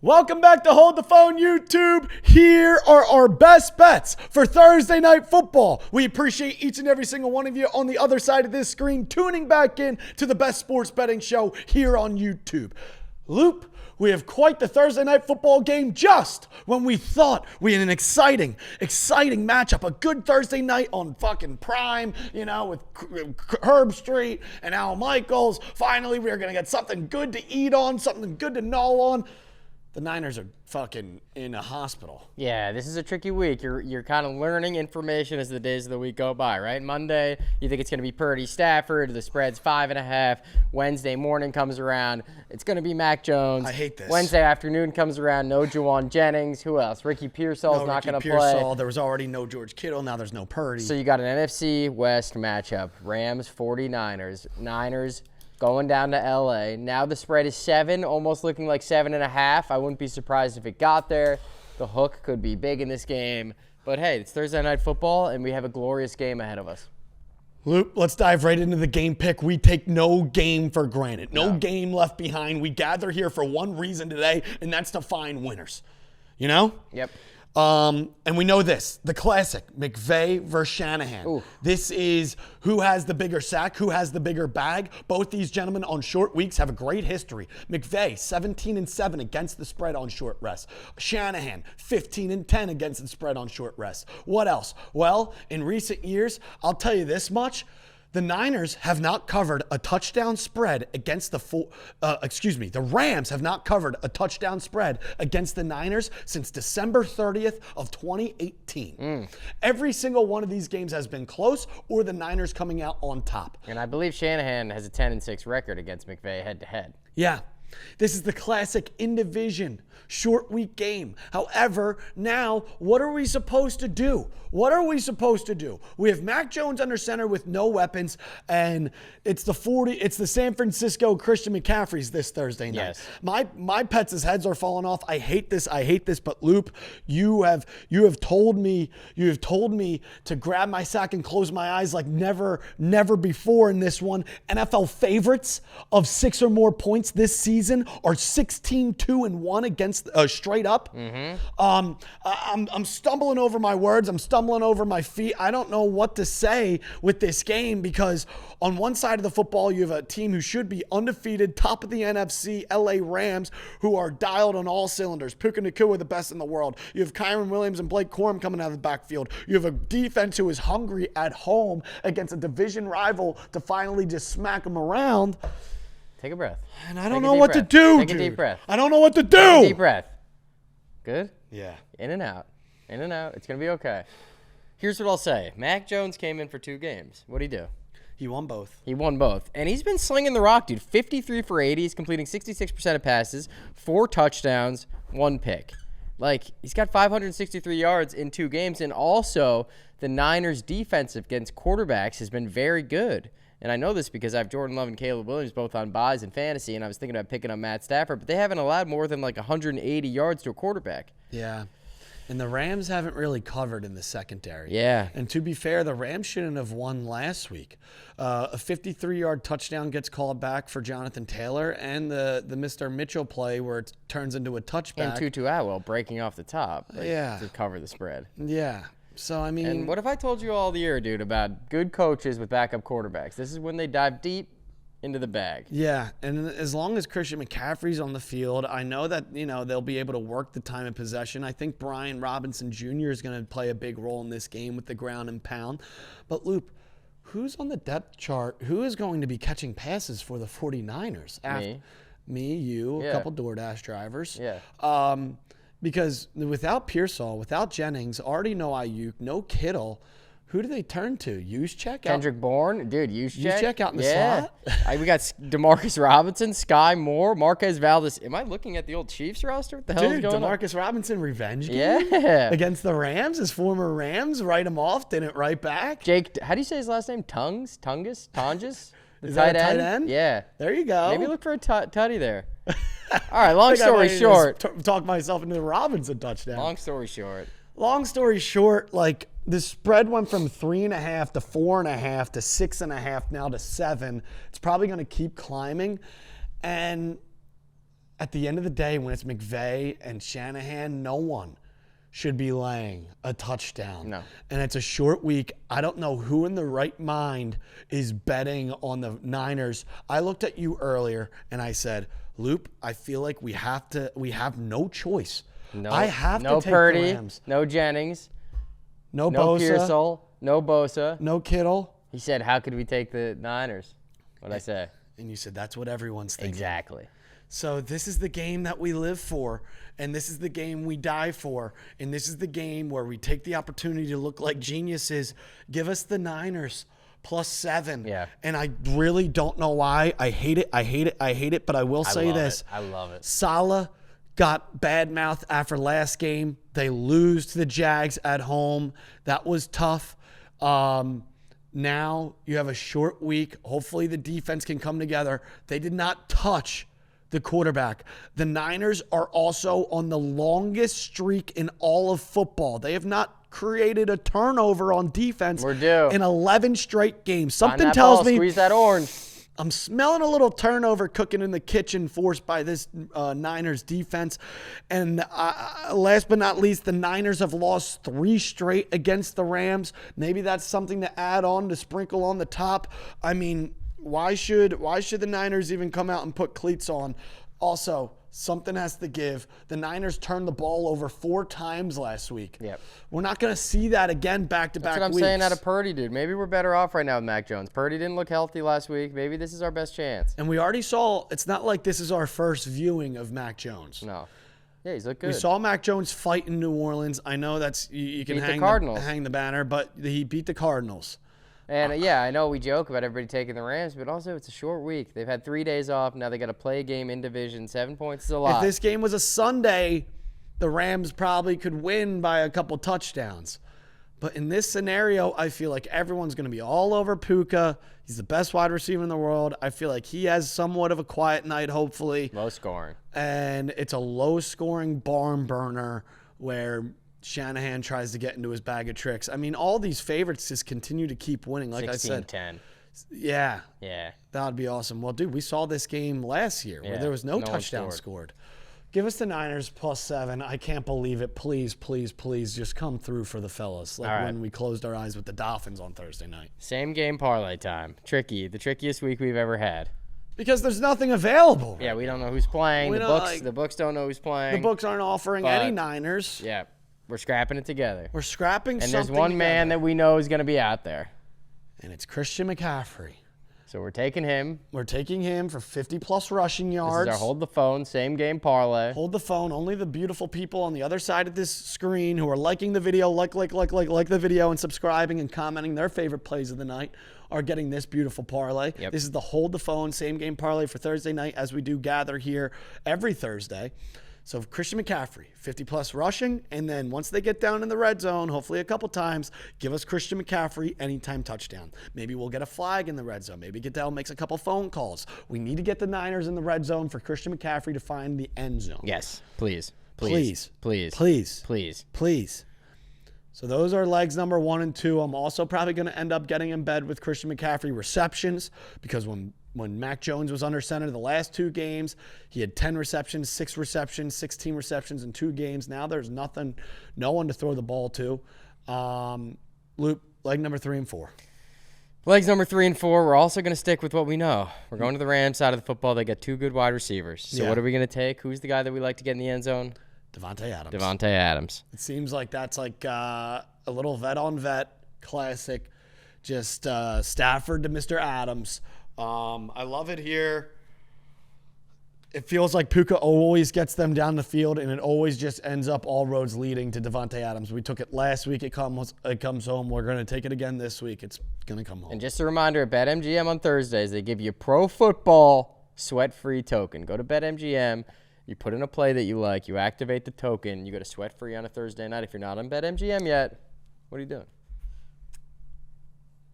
Welcome back to Hold the Phone YouTube. Here are our best bets for Thursday Night Football. We appreciate each and every single one of you on the other side of this screen tuning back in to the best sports betting show here on YouTube. Loop, we have quite the Thursday Night Football game just when we thought we had an exciting matchup. A good Thursday night on fucking Prime, with Herb Street and Al Michaels. Finally, we are going to get something good to eat on, something good to gnaw on. The Niners are fucking in a hospital. Yeah, this is a tricky week. You're kind of learning information as the days of the week go by, right? Monday, you think it's going to be Purdy, Stafford. The spread's 5.5. Wednesday morning comes around. It's going to be Mac Jones. I hate this. Wednesday afternoon comes around. No Juwan Jennings. Who else? Ricky Pearsall's not going to play. There was already no George Kittle. Now there's no Purdy. So you got an NFC West matchup. Rams, 49ers. Niners going down to LA. Now the spread is 7, almost looking like 7.5. I wouldn't be surprised if it got there. The hook could be big in this game. But hey, it's Thursday Night Football, and we have a glorious game ahead of us. Luke, let's dive right into the game pick. We take no game for granted. No game left behind. We gather here for one reason today, and that's to find winners. Yep. And we know this, the classic, McVay versus Shanahan. Ooh. This is who has the bigger sack, who has the bigger bag. Both these gentlemen on short weeks have a great history. McVay, 17-7 against the spread on short rest. Shanahan, 15-10 against the spread on short rest. What else? Well, in recent years, I'll tell you this much. The Niners have not covered a touchdown spread against the Rams have not covered a touchdown spread against the Niners since December 30th of 2018. Every single one of these games has been close or the Niners coming out on top. And I believe Shanahan has a 10-6 record against McVay head-to-head. Yeah. This is the classic in-division, short week game. However, now, what are we supposed to do? We have Mac Jones under center with no weapons, and it's the San Francisco Christian McCaffreys this Thursday night. Yes. My pets' heads are falling off. I hate this, but Loop, you have told me to grab my sack and close my eyes like never before in this one. NFL favorites of 6 or more points this season are 16-2-1 against straight up. I'm stumbling over my words. I'm stumbling over my feet. I don't know what to say with this game because on one side of the football, you have a team who should be undefeated, top of the NFC, LA Rams, who are dialed on all cylinders. Puka Nacua, the best in the world. You have Kyron Williams and Blake Corum coming out of the backfield. You have a defense who is hungry at home against a division rival to finally just smack them around. Take a breath. And I don't know what to do, Take a deep breath. I don't know what to do. Take a deep breath. Good? Yeah. In and out. In and out. It's going to be okay. Here's what I'll say. Mac Jones came in for 2 games. What'd he do? He won both. He won both. And he's been slinging the rock, dude. 53 for 80. He's completing 66% of passes, 4 touchdowns, 1 pick. He's got 563 yards in 2 games. And also, the Niners' defense against quarterbacks has been very good. And I know this because I have Jordan Love and Caleb Williams both on buys in fantasy, and I was thinking about picking up Matt Stafford, but they haven't allowed more than 180 yards to a quarterback. Yeah. And the Rams haven't really covered in the secondary. Yeah. And to be fair, the Rams shouldn't have won last week. A 53-yard touchdown gets called back for Jonathan Taylor, and the Mr. Mitchell play where it turns into a touchback. And Tutu Atwell breaking off the top to cover the spread. Yeah. So, I mean. And what if I told you all year, dude, about good coaches with backup quarterbacks? This is when they dive deep into the bag. Yeah, and as long as Christian McCaffrey's on the field, I know that, they'll be able to work the time of possession. I think Brian Robinson Jr. is going to play a big role in this game with the ground and pound. But, Loop, who's on the depth chart? Who is going to be catching passes for the 49ers? Me, you, a couple DoorDash drivers. Yeah. Because without Pearsall, without Jennings, already no Ayuk, no Kittle, who do they turn to? Juszczyk? Kendrick Bourne? Dude, Juszczyk out in the slot? We got DeMarcus Robinson, Sky Moore, Marquez Valdez. Am I looking at the old Chiefs roster? What the hell is going on? DeMarcus Robinson revenge game? Yeah. Against the Rams, his former Rams, write him off, didn't write back. Jake, how do you say his last name? Tonges? The Is that a tight end? Yeah. There you go. Maybe look for a tutty there. All right, long story short. Talk myself into the Robinson touchdown. Long story short, the spread went from 3.5 to 4.5 to 6.5 now to 7. It's probably going to keep climbing. And at the end of the day, when it's McVay and Shanahan, no one should be laying a touchdown. No. And it's a short week. I don't know who in the right mind is betting on the Niners. I looked at you earlier and I said, Loop, I feel like we have no choice. No, I have no to take Purdy, the Rams. no Jennings, No no Bosa, Pearsall, no Bosa. no Kittle. He said, how could we take the Niners? What'd I say? And you said that's what everyone's thinking. Exactly. So this is the game that we live for, and this is the game we die for, and this is the game where we take the opportunity to look like geniuses. Give us the Niners +7. Yeah. And I really don't know why. I hate it, but I will say this. I love it. Saleh got bad mouth after last game. They lose to the Jags at home. That was tough. Now you have a short week. Hopefully the defense can come together. They did not touch the quarterback. The Niners are also on the longest streak in all of football. They have not created a turnover on defense We're due. in 11 straight games. Find Something that tells ball, me squeeze that orange. I'm smelling a little turnover cooking in the kitchen forced by this Niners defense. And last but not least, the Niners have lost 3 straight against the Rams. Maybe that's something to add on, to sprinkle on the top. I mean, why should the Niners even come out and put cleats on? Also, something has to give. The Niners turned the ball over 4 times last week. Yep. We're not going to see that again back-to-back That's what I'm weeks. saying out of Purdy, dude. Maybe we're better off right now with Mac Jones. Purdy didn't look healthy last week. Maybe this is our best chance. And we already saw, it's not like this is our first viewing of Mac Jones. No. Yeah, he's looked good. We saw Mac Jones fight in New Orleans. I know that's you can Beat the hang Cardinals. hang the banner, but he beat the Cardinals. And, yeah, I know we joke about everybody taking the Rams, but also it's a short week. They've had 3 days off. Now they got to play a game in division. 7 points is a lot. If this game was a Sunday, the Rams probably could win by a couple touchdowns. But in this scenario, I feel like everyone's going to be all over Puka. He's the best wide receiver in the world. I feel like he has somewhat of a quiet night, hopefully. Low scoring. And it's a low-scoring barn burner where Shanahan tries to get into his bag of tricks. I mean, all these favorites just continue to keep winning. Like 16, I said, 10. Yeah. Yeah. That would be awesome. Well, dude, we saw this game last year where Yeah, there was no no one touchdown scored. Give us the Niners +7. I can't believe it. Please, please, please just come through for the fellas. Like All right. when we closed our eyes with the Dolphins on Thursday night. Same game parlay time. Tricky. The trickiest week we've ever had. Because there's nothing available. Yeah, we don't know who's playing. We The don't, books, like- the books don't know who's playing. The books aren't offering But- any Niners. Yeah. We're scrapping it together. We're scrapping And something there's one man together. that we know is going to be out there. And it's Christian McCaffrey. So we're taking him. We're taking him for 50-plus rushing This yards. is our hold the phone, same game parlay. Hold the phone. Only the beautiful people on the other side of this screen who are liking the video, like the video and subscribing and commenting their favorite plays of the night are getting this beautiful parlay. Yep. This is the hold the phone, same game parlay for Thursday night as we do gather here every Thursday. So Christian McCaffrey, 50-plus rushing, and then once they get down in the red zone, hopefully a couple times, give us Christian McCaffrey anytime touchdown. Maybe we'll get a flag in the red zone. Maybe Goodell makes a couple phone calls. We need to get the Niners in the red zone for Christian McCaffrey to find the end zone. Yes, please. Please. Please. Please. Please. Please. So those are legs number 1 and 2. I'm also probably going to end up getting in bed with Christian McCaffrey receptions because when Mac Jones was under center the last 2 games, he had 10 receptions, 6 receptions, 16 receptions in 2 games. Now there's no one to throw the ball to. Loop, leg number 3 and 4. Legs number 3 and 4, we're also going to stick with what we know. We're going to the Rams side of the football. They got 2 good wide receivers. So Yeah. what are we going to take? Who's the guy that we like to get in the end zone? Devontae Adams. Devontae Adams. It seems like that's like a little vet-on-vet classic. Just Stafford to Mr. Adams. I love it here. It feels like Puka always gets them down the field, and it always just ends up all roads leading to Devontae Adams. We took it last week. It comes home. We're going to take it again this week. It's going to come home. And just a reminder, at BetMGM on Thursdays, they give you pro football sweat-free token. Go to BetMGM. You put in a play that you like. You activate the token. You go to sweat-free on a Thursday night. If you're not on BetMGM yet, what are you doing?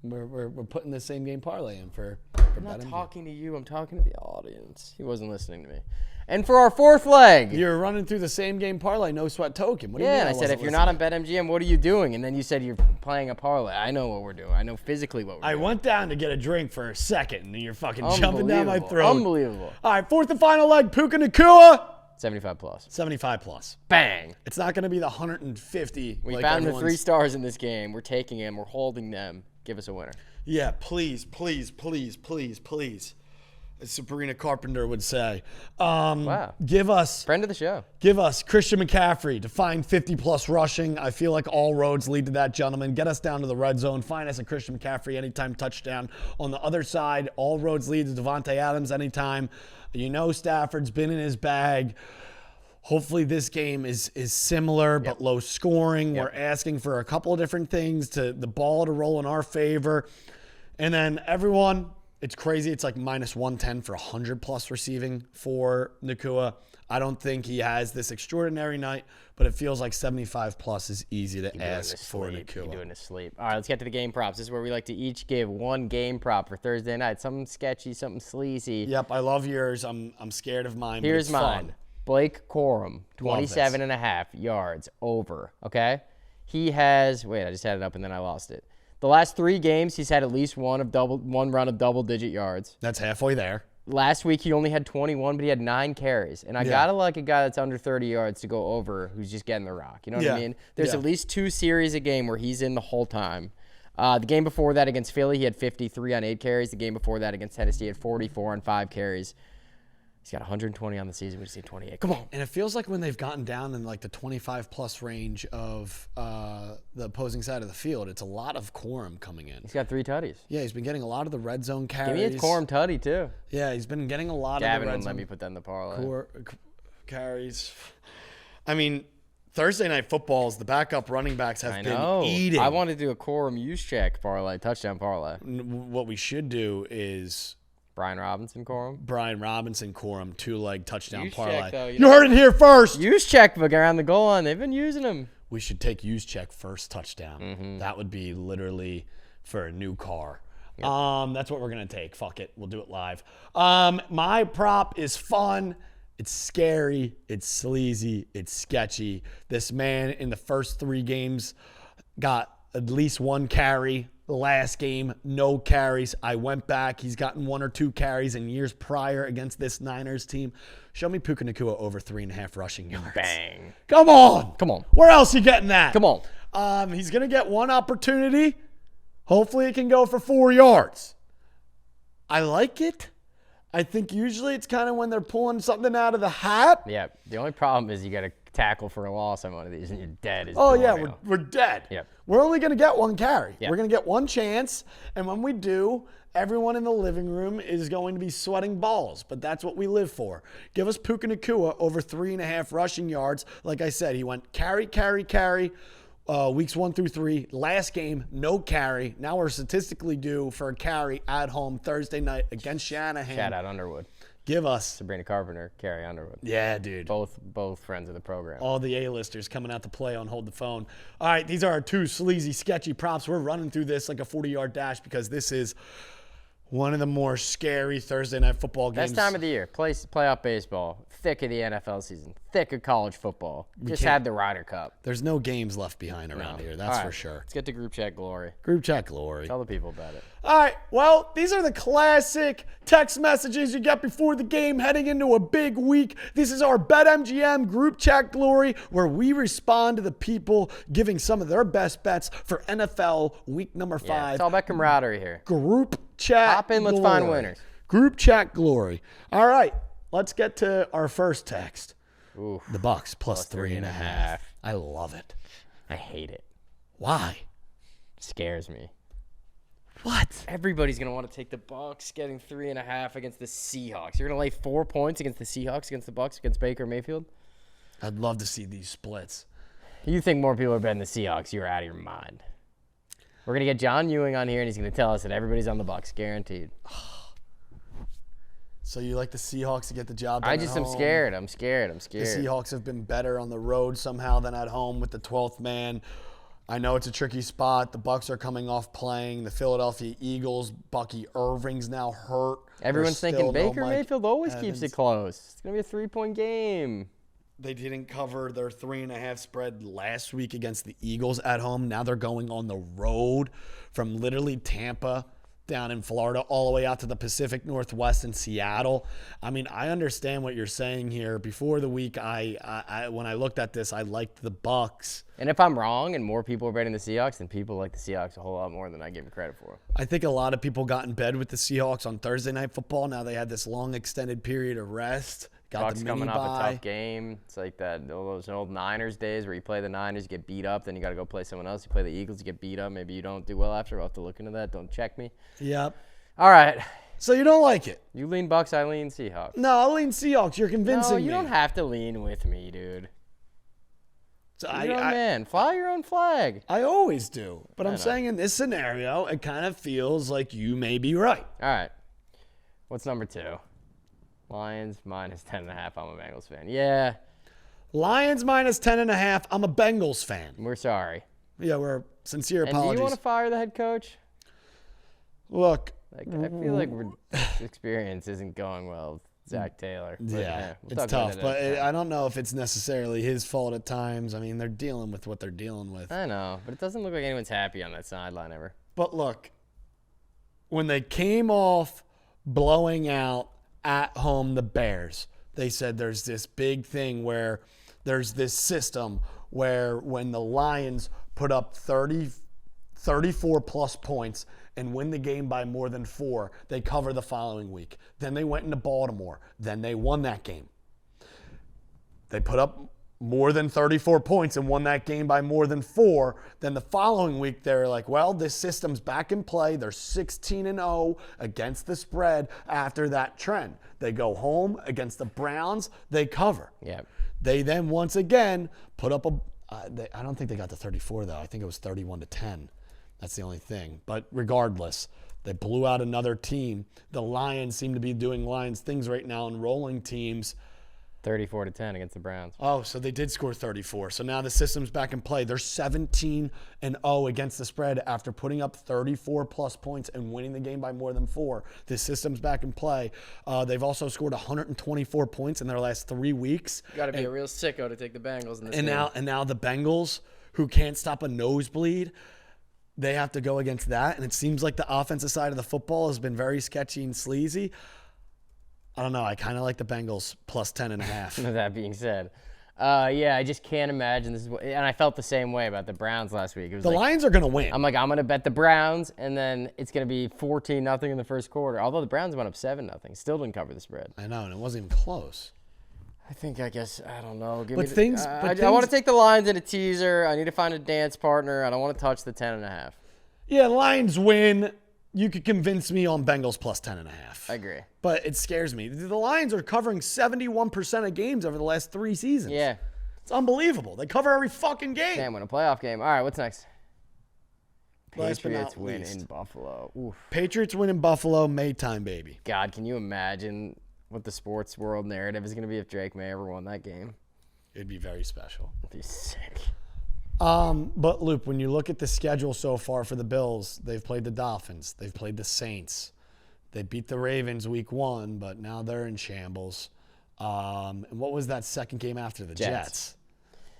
We're putting the same game parlay in for I'm not talking to you. I'm talking to the audience. He wasn't listening to me. And for our fourth leg. You're running through the same game parlay, no sweat token. What do you mean? Yeah, and I said, if you're not on BetMGM, what are you doing? And then you said you're playing a parlay. I know what we're doing. I know physically what we're doing. I went down to get a drink for a second, and you're fucking jumping down my throat. Unbelievable. All right, fourth and final leg, Puka Nacua. 75 plus. 75 plus. Bang. It's not going to be the 150. We found the 3 stars in this game. We're taking them. We're holding them. Give us a winner. Yeah, please, please, please, please, please. As Sabrina Carpenter would say. Wow. Give us. Friend of the show. Give us Christian McCaffrey to find 50-plus rushing. I feel like all roads lead to that, gentlemen. Get us down to the red zone. Find us a Christian McCaffrey anytime touchdown. On the other side, all roads lead to Devontae Adams anytime. You know Stafford's been in his bag. Hopefully this game is similar but low scoring. We're asking for a couple of different things, to the ball to roll in our favor. And then everyone, it's crazy. It's like minus 110 for 100-plus receiving for Nacua. I don't think he has this extraordinary night, but it feels like 75-plus is easy to ask for Nacua. You're doing a sleep. All right, let's get to the game props. This is where we like to each give one game prop for Thursday night. Something sketchy, something sleazy. Yep, I love yours. I'm scared of mine, Here's but it's mine. fun. Blake Corum, 27.5 yards over, okay? He has, wait, I just had it up and then I lost it. The last 3 games, he's had at least one run of double-digit yards. That's halfway there. Last week, he only had 21, but he had 9 carries. And I got to like a guy that's under 30 yards to go over who's just getting the rock. You know what I mean? There's at least 2 series a game where he's in the whole time. The game before that against Philly, he had 53 on 8 carries. The game before that against Tennessee, he had 44 on 5 carries. He's got 120 on the season. We just need 28. Come on. And it feels like when they've gotten down in like the 25-plus range of the opposing side of the field, it's a lot of Corum coming in. He's got 3 tutties. Yeah, he's been getting a lot of the red zone carries. Give me a Corum tutty, too. Yeah, he's been getting a lot Gavin of the red wouldn't zone let me put that in the parlay. Carries. I mean, Thursday Night Footballs, the backup running backs have been eating. I want to do a Corum use check parlay, touchdown parlay. What we should do is Brian Robinson Corum. Brian Robinson Corum 2-leg touchdown Use parlay. check, though, you heard it here first. Use check around the goal line. They've been using him. We should take use check first touchdown. That would be literally for a new car. Yep. That's what we're going to take. Fuck it. We'll do it live. My prop is fun. It's scary. It's sleazy. It's sketchy. This man in the first 3 games got at least 1 carry. The last game, no carries. I went back. He's gotten 1 or 2 carries in years prior against this Niners team. Show me Puka Nacua over 3.5 rushing yards. Bang. Come on. Come on. Where else you getting that? Come on. He's going to get 1 opportunity. Hopefully it can go for 4 yards. I like it. I think usually it's kind of when they're pulling something out of the hat. Yeah. The only problem is you got to tackle for a loss on one of these and you're dead. We're dead. Yep. We're only going to get 1 carry. Yep. We're going to get 1 chance. And when we do, everyone in the living room is going to be sweating balls. But that's what we live for. Give us Puka Nacua over 3.5 rushing yards. Like I said, he went carry. Weeks 1 through 3. Last game, no carry. Now we're statistically due for a carry at home Thursday night against Shanahan. Shout out Underwood. Give us Sabrina Carpenter, Carrie Underwood. Yeah, dude. Both friends of the program. All the A-listers coming out to play on Hold the Phone. All right, these are our 2 sleazy, sketchy props. We're running through this like a 40-yard dash because this is one of the more scary Thursday night football games. Best time of the year. Playoff baseball. Thick of the NFL season. Thick of college football. Just had the Ryder Cup. There's no games left behind around here. That's for sure. Let's get to group chat glory. Group chat glory. Tell the people about it. All right. Well, these are the classic text messages you get before the game heading into a big week. This is our BetMGM group chat glory where we respond to the people giving some of their best bets for NFL week number 5. Yeah, it's all about camaraderie here. Group chat Hop in, let's find winners. Group chat glory. All right. Let's get to our first text. Oof. The Bucks plus 3.5. I love it. I hate it. Why? It scares me. What? Everybody's going to want to take the Bucks getting 3.5 against the Seahawks. You're going to lay 4 points against the Seahawks, against the Bucks, against Baker Mayfield? I'd love to see these splits. You think more people are betting the Seahawks, you're out of your mind. We're going to get John Ewing on here, and he's going to tell us that everybody's on the Bucks, guaranteed. So you like the Seahawks to get the job done I at just home? am scared. I'm scared. The Seahawks have been better on the road somehow than at home with the 12th man. I know it's a tricky spot. The Bucs are coming off playing the Philadelphia Eagles. Bucky Irving's now hurt. Everyone's There's thinking still no Baker Mike Mayfield always Evans. keeps it close. It's going to be a 3-point game. They didn't cover their 3.5 spread last week against the Eagles at home. Now they're going on the road from literally Tampa down in Florida all the way out to the Pacific Northwest in Seattle. I mean, I understand what you're saying here. Before the week, I when I looked at this, I liked the Bucs. And if I'm wrong and more people are betting the Seahawks, then people like the Seahawks a whole lot more than I give them credit for. I think a lot of people got in bed with the Seahawks on Thursday Night Football. Now they had this long extended period of rest. Got Bucs the coming mini off a bye. tough game. It's like those old Niners days where you play the Niners, you get beat up, then you got to go play someone else. You play the Eagles, you get beat up. Maybe you don't do well after. I'll have to look into that. Don't check me. Yep. All right. So you don't like it? You lean Bucs, I lean Seahawks. No, I lean Seahawks. You're convincing No, me. you don't have to lean with me, dude. So You're your own man. Fly your own flag. I always do. But I'm know. saying in this scenario, it kind of feels like you may be right. All right. What's number 2? Lions minus 10.5. I'm a Bengals fan. Yeah, Lions minus 10.5. I'm a Bengals fan. we're sorry. Yeah, we're sincere And apologies. do you want to fire the head coach? Look, Like, I feel like this experience isn't going well with Zach Taylor. But, yeah, we'll it's talk about tough. it But another time. I don't know if it's necessarily his fault at times. I mean, they're dealing with what they're dealing with. I know, but it doesn't look like anyone's happy on that sideline ever. But look, when they came off blowing out at home the Bears, they said there's this big thing where there's this system where when the Lions put up 34 plus points and win the game by more than 4, they cover the following week. Then they went into Baltimore. Then they won that game. They put up more than 34 points and won that game by more than 4. Then the following week, they're like, well, this system's back in play. They're 16-0 against the spread after that trend. They go home against the Browns. They cover. Yeah. They then once again put up I don't think they got to 34, though. I think it was 31-10. That's the only thing. But regardless, they blew out another team. The Lions seem to be doing Lions things right now and rolling teams. 34-10 against the Browns. Oh, so they did score 34. So now the system's back in play. They're 17-0 against the spread after putting up 34 plus points and winning the game by more than 4. The system's back in play. They've also scored 124 points in their last 3 weeks. You got to be a real sicko to take the Bengals in this game. Now the Bengals, who can't stop a nosebleed, they have to go against that. And it seems like the offensive side of the football has been very sketchy and sleazy. I don't know. I kind of like the Bengals plus 10.5. That being said, yeah, I just can't imagine this is what, and I felt the same way about the Browns last week. It was The like, Lions are going to win. I'm going to bet the Browns, and then it's going to be 14-0 in the first quarter. Although the Browns went up 7-0, still didn't cover the spread. I know, and it wasn't even close. I guess, I don't know. But I want to take the Lions in a teaser. I need to find a dance partner. I don't want to touch the 10.5. Yeah, Lions win. You could convince me on Bengals plus 10.5. I agree. But it scares me. The Lions are covering 71% of games over the last 3 seasons. Yeah. It's unbelievable. They cover every fucking game. Damn, win a playoff game. All right, what's next? Last but not Patriots win least. in Buffalo. Oof. Patriots win in Buffalo, Maytime, baby. God, can you imagine what the sports world narrative is going to be if Drake May ever won that game? It'd be very special. It'd be sick. But, Luke, when you look at the schedule so far for the Bills, they've played the Dolphins. They've played the Saints. They beat the Ravens week 1, but now they're in shambles. And what was that second game after the Jets?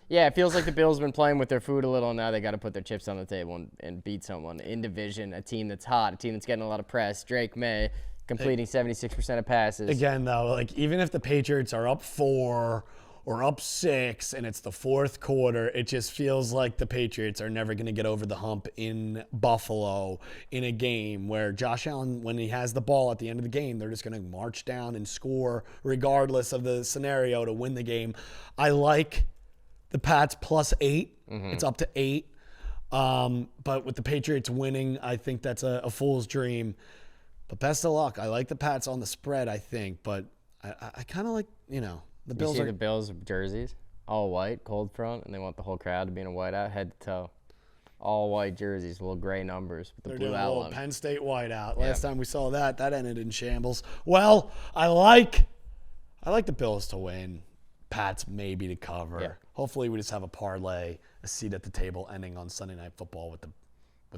Yeah, it feels like the Bills have been playing with their food a little, and now they got to put their chips on the table and beat someone in division, a team that's hot, a team that's getting a lot of press. Drake May completing 76% of passes. Again, though, like even if the Patriots are up 4 or up 6 and it's the fourth quarter, it just feels like the Patriots are never going to get over the hump in Buffalo in a game where Josh Allen, when he has the ball at the end of the game, they're just going to march down and score regardless of the scenario to win the game. I like the Pats plus 8. It's up to 8. But with the Patriots winning, I think that's a fool's dream. But best of luck. I like the Pats on the spread, I think. But I kind of like, the Bills you see are. the Bills jerseys? All white, cold front, and they want the whole crowd to be in a white out, head to toe. All white jerseys, little gray numbers with the They're blue doing a little outline. Penn State whiteout. Yeah. Last time we saw that ended in shambles. Well, I like the Bills to win. Pats maybe to cover. Yeah. Hopefully we just have a parlay, a seat at the table ending on Sunday Night Football with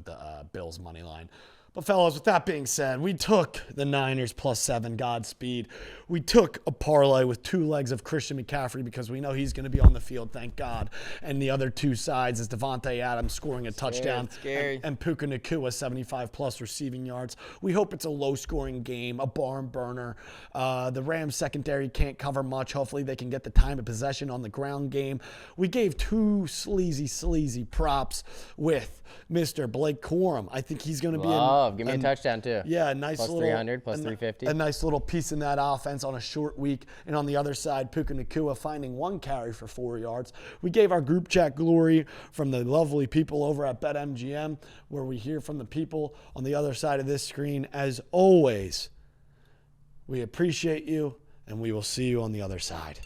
the Bills money line. But fellas, with that being said, we took the Niners +7, Godspeed. We took a parlay with 2 legs of Christian McCaffrey because we know he's going to be on the field, thank God. And the other 2 sides is Devontae Adams scoring a touchdown scary. and Puka Nacua 75+ receiving yards. We hope it's a low-scoring game, a barn burner. The Rams secondary can't cover much. Hopefully they can get the time of possession on the ground game. We gave 2 sleazy props with Mr. Blake Corum. I think he's going to be Give me a touchdown too. Yeah, a nice plus little 300, plus 350. A nice little piece in that offense on a short week. And on the other side, Puka Nacua finding 1 carry for 4 yards. We gave our group chat glory from the lovely people over at BetMGM, where we hear from the people on the other side of this screen. As always, we appreciate you, and we will see you on the other side.